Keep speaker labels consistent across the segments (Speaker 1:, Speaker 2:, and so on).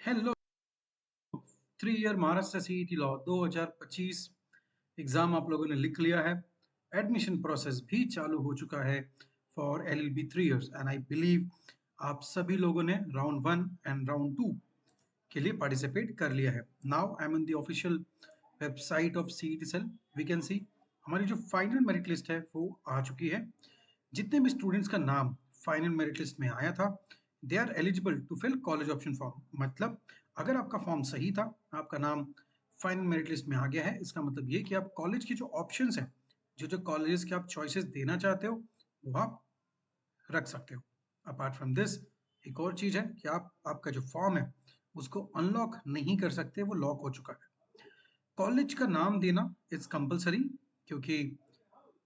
Speaker 1: Hello. 3 year Maharashtra CET law 2025 exam आप लोगों ने लिख लिया है। एडमिशन प्रोसेस भी चालू हो चुका है for LLB 3 years and I believe आप सभी लोगों ने राउंड 1 एंड राउंड 2 के लिए पार्टिसिपेट कर लिया है। Now I am in the official website of CET cell. We can see हमारी जो फाइनल मेरिट लिस्ट है वो आ चुकी है। जितने भी स्टूडेंट्स का नाम फाइनल मेरिट लिस्ट में आया था they are eligible to fill college option form. मतलब अगर आपका फॉर्म सही था, आपका नाम फाइनल मेरिट लिस्ट में आ गया है, इसका मतलब ये कि आप कॉलेज की जो ऑप्शंस हैं, जो जो कॉलेजेस के आप चॉइसेस देना चाहते हो वो आप रख सकते हो। अपार्ट फ्रॉम दिस एक और चीज है कि आप आपका जो फॉर्म है उसको अनलॉक नहीं कर सकते, वो लॉक हो चुका है। कॉलेज का नाम देना इज कंपलसरी, क्योंकि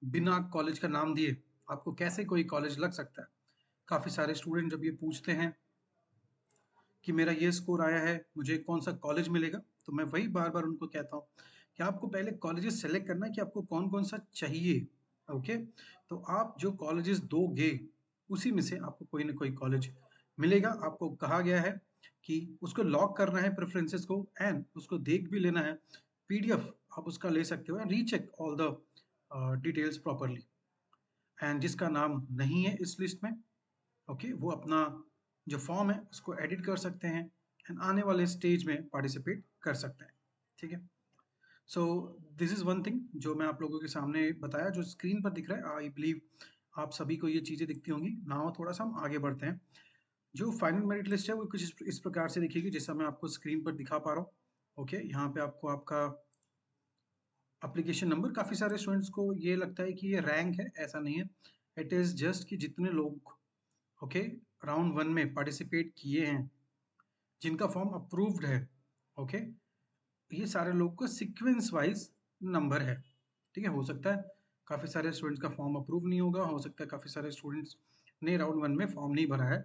Speaker 1: बिना कॉलेज का नाम दिए आपको कैसे कोई कॉलेज लग सकता है। काफ़ी सारे स्टूडेंट जब ये पूछते हैं कि मेरा ये स्कोर आया है, मुझे कौन सा कॉलेज मिलेगा, तो मैं वही बार बार उनको कहता हूँ कि आपको पहले कॉलेजेस सेलेक्ट करना है कि आपको कौन कौन सा चाहिए। ओके, तो आप जो कॉलेजेस दोगे उसी में से आपको कोई ना कोई कॉलेज मिलेगा। आपको कहा गया है कि उसको लॉक करना है प्रेफरेंसेस को, एंड उसको देख भी लेना है। पीडीएफ आप उसका ले सकते हो and recheck all the details properly. And जिसका नाम नहीं है इस लिस्ट में, ओके, वो अपना जो फॉर्म है उसको एडिट कर सकते हैं एंड आने वाले स्टेज में पार्टिसिपेट कर सकते हैं। ठीक है, so this is one thing जो मैं आप लोगों के सामने बताया, जो स्क्रीन पर दिख रहा है। आई बिलीव आप सभी को ये चीज़ें दिखती होंगी। नाउ थोड़ा सा हम आगे बढ़ते हैं। जो फाइनल मेरिट लिस्ट है वो कुछ इस प्रकार से दिखेगी जैसा मैं आपको स्क्रीन पर दिखा पा रहा हूँ। ओके, यहाँ पे आपको आपका एप्लीकेशन नंबर, काफ़ी सारे स्टूडेंट्स को ये लगता है कि ये रैंक है, ऐसा नहीं है। इट इज़ जस्ट कि जितने लोग ओके राउंड 1 में पार्टिसिपेट किए हैं, जिनका फॉर्म अप्रूव्ड है, ओके, ये सारे लोग को सीक्वेंस वाइज नंबर है। ठीक है, हो सकता है काफ़ी सारे स्टूडेंट्स का फॉर्म अप्रूव नहीं होगा, हो सकता है काफ़ी सारे स्टूडेंट्स ने राउंड 1 में फॉर्म नहीं भरा है,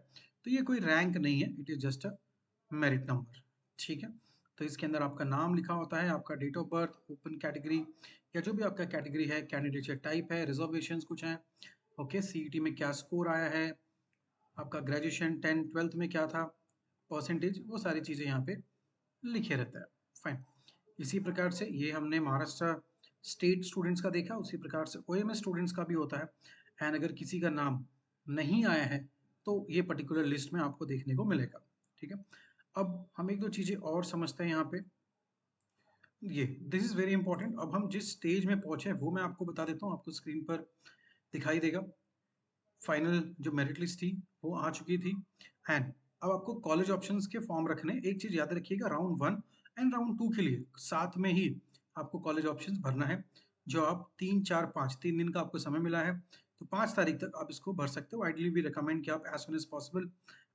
Speaker 1: तो ये कोई रैंक नहीं है, it is just a merit number. ठीक है, तो इसके अंदर आपका नाम लिखा होता है, आपका date of birth, open category या जो भी आपका कैटेगरी है, कैंडिडेट टाइप है, रिजर्वेशंस कुछ हैं, ओके, सीईटी में क्या स्कोर आया है, आपका ग्रेजुएशन 10 ट्वेल्थ में क्या था, परसेंटेज, वो सारी चीज़ें यहाँ पे लिखे रहता है। फाइन, इसी प्रकार से ये हमने महाराष्ट्र स्टेट स्टूडेंट्स का देखा, उसी प्रकार से ओएमएस स्टूडेंट्स का भी होता है। एंड अगर किसी का नाम नहीं आया है तो ये पर्टिकुलर लिस्ट में आपको देखने को मिलेगा। ठीक है, अब हम एक दो चीज़ें और समझते हैं यहाँ पे। ये दिस इज़ वेरी इंपॉर्टेंट। अब हम जिस स्टेज में पहुंचे वो मैं आपको बता देता हूँ, आपको स्क्रीन पर दिखाई देगा। फाइनल जो मेरिट लिस्ट थी वो आ चुकी थी, एंड अब आपको कॉलेज ऑप्शंस के फॉर्म रखने। एक चीज याद रखिएगा, राउंड 1 एंड राउंड 2 के लिए साथ में ही आपको कॉलेज ऑप्शंस भरना है, जो आप 3 4 5 3 दिन का आपको समय मिला है, तो 5 तारीख तक आप इसको भर सकते हो। आइडली भी रिकमेंड कि आप एज सुन एज पॉसिबल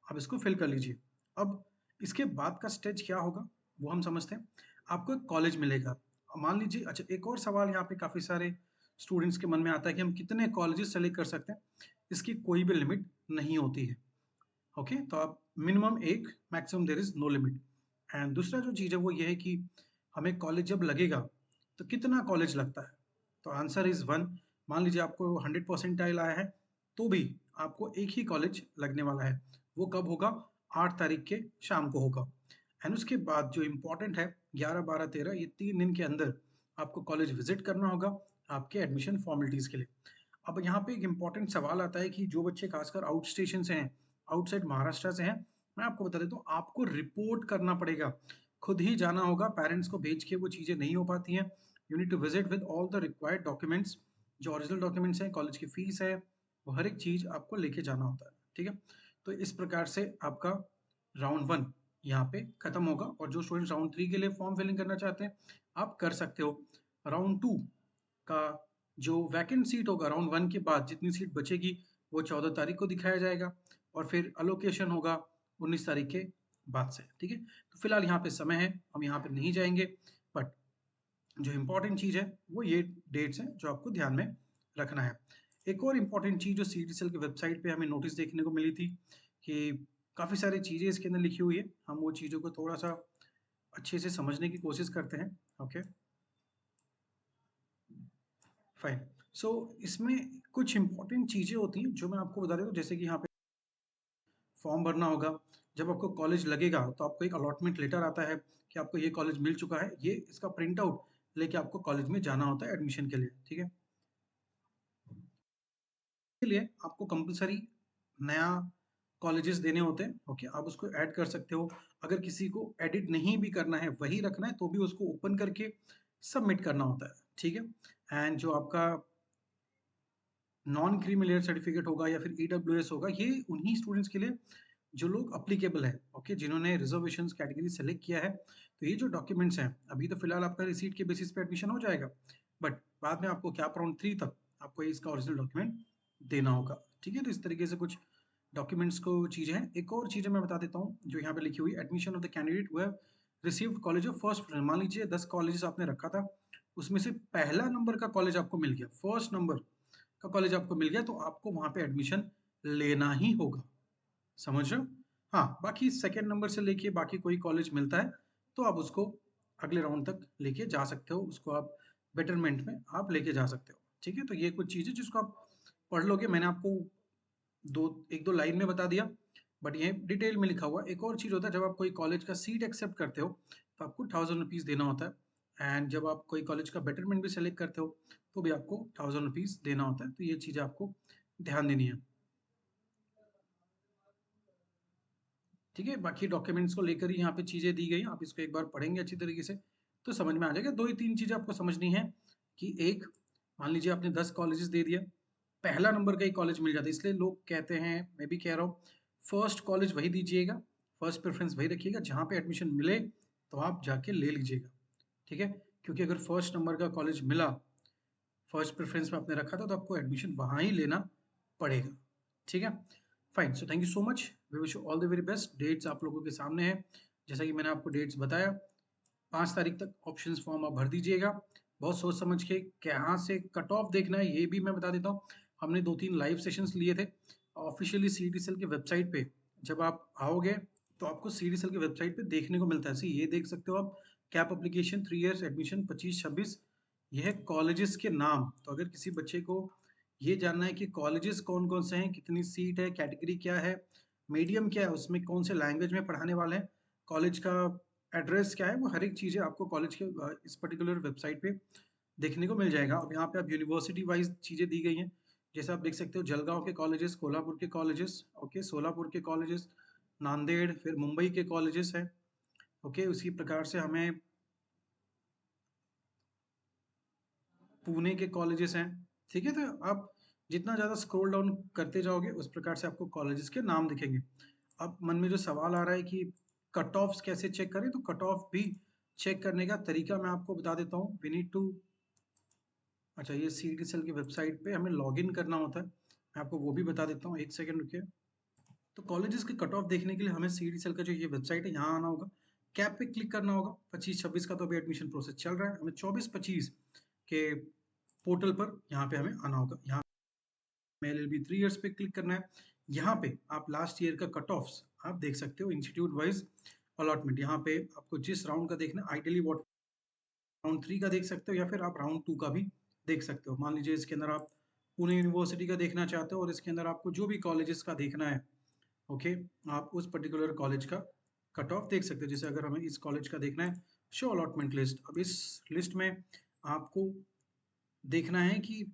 Speaker 1: आप इसको फिल कर लीजिए। अब इसके बाद का स्टेज क्या होगा वो हम समझते हैं। आपको एक कॉलेज मिलेगा, मान लीजिए। अच्छा, एक और सवाल यहाँ पे काफी सारे स्टूडेंट्स के मन में आता है कि हम कितने कॉलेजेस सेलेक्ट कर सकते हैं। इसकी कोई भी लिमिट नहीं होती है। ओके, तो आप मिनिमम एक, maximum there is no limit. And दूसरा जो चीज़ है वो ये है कि हमें कॉलेज जब लगेगा तो कितना कॉलेज लगता है, तो आंसर इज 1। मान लीजिए आपको 100% आया है तो भी आपको एक ही कॉलेज लगने वाला है। वो कब होगा? 8 तारीख के शाम को होगा। एंड उसके बाद जो इम्पोर्टेंट है, 11 12 13, ये 3 दिन के अंदर आपको कॉलेज विजिट करना होगा आपके एडमिशन फॉर्मेलिटीज के लिए। अब यहाँ पे एक इम्पॉर्टेंट सवाल आता है कि जो बच्चे खासकर आउट स्टेशन से हैं, आउटसाइड महाराष्ट्र से हैं, मैं आपको बता देता हूँ, आपको रिपोर्ट करना पड़ेगा, खुद ही जाना होगा। पेरेंट्स को भेज के वो चीज़ें नहीं हो पाती हैं। You need to visit with all the required documents, जो ओरिजिनल डॉक्यूमेंट्स हैं, कॉलेज की फीस है, वो हर एक चीज़ आपको लेके जाना होता है। ठीक है, तो इस प्रकार से आपका राउंड 1 यहाँ पे खत्म होगा, और जो स्टूडेंट्स राउंड 3 के लिए फॉर्म फिलिंग करना चाहते हैं आप कर सकते हो। राउंड 2 का जो वैकेंट सीट होगा राउंड 1 के बाद, जितनी सीट बचेगी वो 14 तारीख को दिखाया जाएगा, और फिर अलोकेशन होगा 19 तारीख के बाद से। ठीक है, तो फिलहाल यहाँ पे समय है, हम यहाँ पे नहीं जाएंगे, बट जो इम्पोर्टेंट चीज़ है वो ये डेट्स हैं जो आपको ध्यान में रखना है। एक और इम्पोर्टेंट चीज़ जो सीटीसीएल की वेबसाइट पे हमें नोटिस देखने को मिली थी कि काफ़ी सारी चीज़ें इसके अंदर लिखी हुई है, हम वो चीज़ों को थोड़ा सा अच्छे से समझने की कोशिश करते हैं। Okay, fine. सो इसमें कुछ इंपॉर्टेंट चीज़ें होती हैं जो मैं आपको बता देता हूँ, जैसे कि यहाँ पे फॉर्म भरना होगा। जब आपको कॉलेज लगेगा तो आपको एक अलॉटमेंट लेटर आता है कि आपको ये कॉलेज मिल चुका है, ये इसका प्रिंट आउट लेके आपको कॉलेज में जाना होता है एडमिशन के लिए, ठीक है। के लिए आपको कंपलसरी नया कॉलेजेस देने होते हैं, ओके, आप उसको ऐड कर सकते हो। अगर किसी को एडिट नहीं भी करना है, वही रखना है, तो भी उसको ओपन करके सबमिट करना होता है, ठीक है। एंड जो आपका नॉन क्रीमी लेयर सर्टिफिकेट होगा या फिर ईडब्ल्यूएस होगा, ये उन्हीं स्टूडेंट्स के लिए जो लोग अप्लीकेबल है, ओके, जिन्होंने रिजर्वेशन कैटेगरी सेलेक्ट किया है। तो ये जो डॉक्यूमेंट्स हैं, अभी तो फिलहाल आपका रिसीट के बेसिस पे एडमिशन हो जाएगा, बट बाद में आपको कैप राउंड 3 तक आपको इसका ओरिजिनल डॉक्यूमेंट देना होगा, ठीक है। तो इस तरीके से कुछ डॉक्यूमेंट्स को चीजें हैं। एक और चीजें मैं बता देता हूँ जो यहाँ पे लिखी हुई, admission of the candidate who have received college of first preference. मान लीजिए 10 कॉलेजेस आपने रखा था, उसमें से पहला नंबर का कॉलेज आपको मिल गया, फर्स्ट नंबर का कॉलेज आपको मिल गया, तो आपको वहां पे एडमिशन लेना ही होगा, समझ रहे हो। हाँ, बाकी सेकंड नंबर से लेके बाकी कोई कॉलेज मिलता है तो आप उसको अगले राउंड तक लेके जा सकते हो, उसको आप बेटरमेंट में आप लेके जा सकते हो, ठीक है। तो ये कुछ चीजें जिसको आप पढ़ लोगे, मैंने आपको एक दो लाइन में बता दिया, बट ये डिटेल में लिखा हुआ। एक और चीज होता है, जब आप कोई कॉलेज का सीट एक्सेप्ट करते हो तो आपको 1000 रुपीज देना होता है, एंड जब आप कोई कॉलेज का बेटरमेंट भी सेलेक्ट करते हो तो भी आपको 1000 रुपीज देना होता है। तो ये चीजें आपको ध्यान देनी है, ठीक है। बाकी डॉक्यूमेंट्स को लेकर ही यहाँ पे चीजें दी गई, आप इसको एक बार पढ़ेंगे अच्छी तरीके से तो समझ में आ जाएगा। दो ही तीन चीजें आपको समझनी है कि एक, मान लीजिए आपने 10 कॉलेजेस दे दिया, पहला नंबर का ही कॉलेज मिल जाता है, इसलिए लोग कहते हैं, मैं भी कह रहा हूँ, फर्स्ट कॉलेज वही दीजिएगा, फर्स्ट प्रेफरेंस वही रखिएगा, जहाँ पे एडमिशन मिले तो आप जाके ले लीजिएगा, ठीक है। क्योंकि अगर फर्स्ट नंबर का कॉलेज मिला, फर्स्ट प्रेफरेंस में आपने रखा था, तो आपको एडमिशन वहाँ ही लेना पड़ेगा, ठीक है। Fine, so thank you so much, we wish you all the very best. Dates आप लोगों के सामने है, जैसा कि मैंने आपको डेट्स बताया, 5 तारीख तक ऑप्शंस फॉर्म आप भर दीजिएगा। बहुत सोच समझ के कहाँ से कट ऑफ देखना है ये भी मैं बता देता हूँ। हमने 2-3 लाइव सेशंस लिए थे ऑफिशियली सीईटी सेल की वेबसाइट पे। जब आप आओगे तो आपको सीईटी सेल की वेबसाइट पे देखने को मिलता है, ये देख सकते हो आप, कैप एप्लीकेशन 3 इयर्स एडमिशन 25-26, यह है कॉलेजेस के नाम। तो अगर किसी बच्चे को ये जानना है कि कॉलेजेस कौन कौन से हैं, कितनी सीट है, कैटेगरी क्या है, मीडियम क्या है, उसमें कौन से लैंग्वेज में पढ़ाने वाले हैं, कॉलेज का एड्रेस क्या है, वो हर एक चीज़ें आपको कॉलेज के इस पर्टिकुलर वेबसाइट पे देखने को मिल जाएगा। अब यहाँ पे आप यूनिवर्सिटी वाइज चीज़ें दी गई हैं, जैसे आप देख सकते हो, जलगांव के कॉलेजेस, कोल्हापुर के कॉलेजेस, ओके, सोलापुर के कॉलेजेस, नांदेड़, फिर मुंबई के कॉलेजेस हैं, ओके। उसी प्रकार से हमें पुणे के कॉलेजेस हैं, ठीक है। तो आप जितना ज़्यादा स्क्रॉल डाउन करते जाओगे उस प्रकार से आपको कॉलेजेस के नाम दिखेंगे। अब मन में जो सवाल आ रहा है कि कट ऑफ्स कैसे चेक करें, तो कट ऑफ भी चेक करने का तरीका मैं आपको बता देता हूँ। वी नीड टू, अच्छा, ये सीईटी सेल की वेबसाइट पे हमें लॉगिन करना होता है, मैं आपको वो भी बता देता हूँ, एक सेकंड रुकिए। तो कॉलेजेस के कट ऑफ देखने के लिए हमें सीईटी सेल का जो ये वेबसाइट है, यहाँ आना होगा, कैप पे क्लिक करना होगा। 25-26 का तो अभी एडमिशन प्रोसेस चल रहा है, हमें 24-25 के पोर्टल पर यहाँ पे हमें आना होगा। यहाँ एलएलबी 3 इयर्स पे क्लिक करना है। यहाँ पे आप लास्ट ईयर का कट ऑफ्स आप देख सकते हो, इंस्टीट्यूट वाइज अलॉटमेंट। यहाँ पे आपको जिस राउंड का देखना, आइडियली वॉट राउंड 3 का देख सकते हो, या फिर आप राउंड 2 का भी देख सकते हो। मान लीजिए इसके अंदर आप पुणे यूनिवर्सिटी का देखना चाहते हो और इसके अंदर आपको जो भी कॉलेजेस का देखना है, ओके, आप उस पर्टिकुलर कॉलेज का कट ऑफ देख सकते हो। जैसे अगर हमें इस कॉलेज का देखना है, शो अलॉटमेंट लिस्ट, अब इस लिस्ट में आपको देखना है कि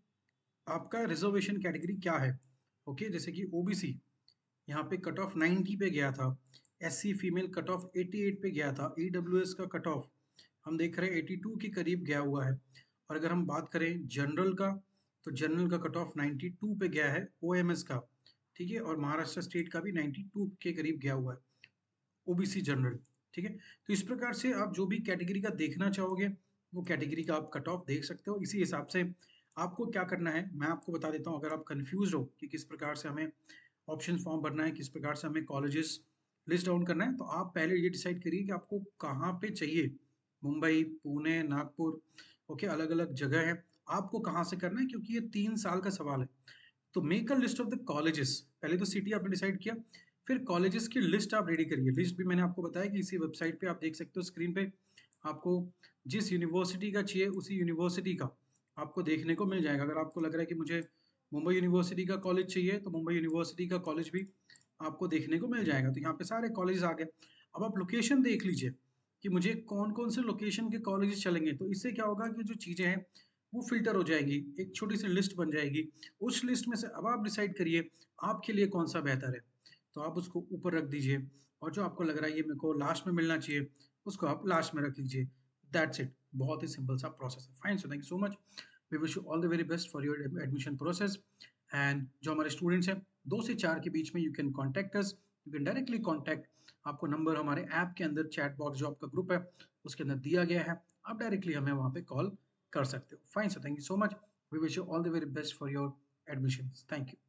Speaker 1: आपका रिजर्वेशन कैटेगरी क्या है, ओके। जैसे कि ओबीसी, यहाँ पे कट ऑफ 90 पे गया था, एससी फीमेल कट ऑफ 88 पे गया था, ईडब्ल्यूएस का कट ऑफ हम देख रहे हैं 82 के करीब गया हुआ है। और अगर हम बात करें जनरल का, तो जनरल का कट ऑफ 92 पे गया है, ओएमएस का, ठीक है। और महाराष्ट्र स्टेट का भी 92 के करीब गया हुआ है, ओबीसी जनरल, ठीक है। तो इस प्रकार से आप जो भी कैटेगरी का देखना चाहोगे, वो कैटेगरी का आप कट ऑफ देख सकते हो। इसी हिसाब से आपको क्या करना है मैं आपको बता देता हूँ। अगर आप कंफ्यूज हो कि किस प्रकार से हमें ऑप्शन फॉर्म भरना है, किस प्रकार से हमें कॉलेजेस लिस्ट डाउन करना है, तो आप पहले ये डिसाइड करिए कि आपको कहाँ पे चाहिए। मुंबई, पुणे, नागपुर, ओके, अलग अलग जगह है, आपको कहाँ से करना है, क्योंकि ये 3 साल का सवाल है। तो make a list of the colleges, पहले तो सिटी आपने डिसाइड किया, फिर कॉलेजेस की लिस्ट आप रेडी करिए। लिस्ट भी मैंने आपको बताया कि इसी वेबसाइट पे आप देख सकते हो, स्क्रीन पे आपको जिस यूनिवर्सिटी का चाहिए उसी यूनिवर्सिटी का आपको देखने को मिल जाएगा। अगर आपको लग रहा है कि मुझे मुंबई यूनिवर्सिटी का कॉलेज चाहिए, तो मुंबई यूनिवर्सिटी का कॉलेज भी आपको देखने को मिल जाएगा। तो यहाँ पे सारे कॉलेजेस आ गए। अब आप लोकेशन देख लीजिए कि मुझे कौन-कौन से लोकेशन के कॉलेजेस चलेंगे। तो इससे क्या होगा कि जो चीज़ें हैं वो फ़िल्टर हो जाएँगी। एक छोटी-सी लिस्ट बन जाएगी। उस लिस्ट में से अब आप डिसाइड करिए आपके लिए कौन-सा बेहतर है। तो आप उसको ऊपर रख दीजिए और जो आपको लग रहा है ये मेरे को लास्ट में मिलना चाहिए, उसको आप लास्ट में रख लीजिए। That's it. बहुत ही सिंपल सा प्रोसेस है। Fine, so thank you so much. We wish you all the very best for your admission process. And जो हमारे स्टूडेंट्स हैं 2 से 4 के बीच में you can contact us, you can directly contact. आपको नंबर हमारे ऐप के अंदर चैट बॉक्स जो आपका ग्रुप है उसके अंदर दिया गया है। आप डायरेक्टली हमें वहाँ पे कॉल कर सकते हो। Fine, so thank you so much. We wish you all the very best for your admissions. Thank you.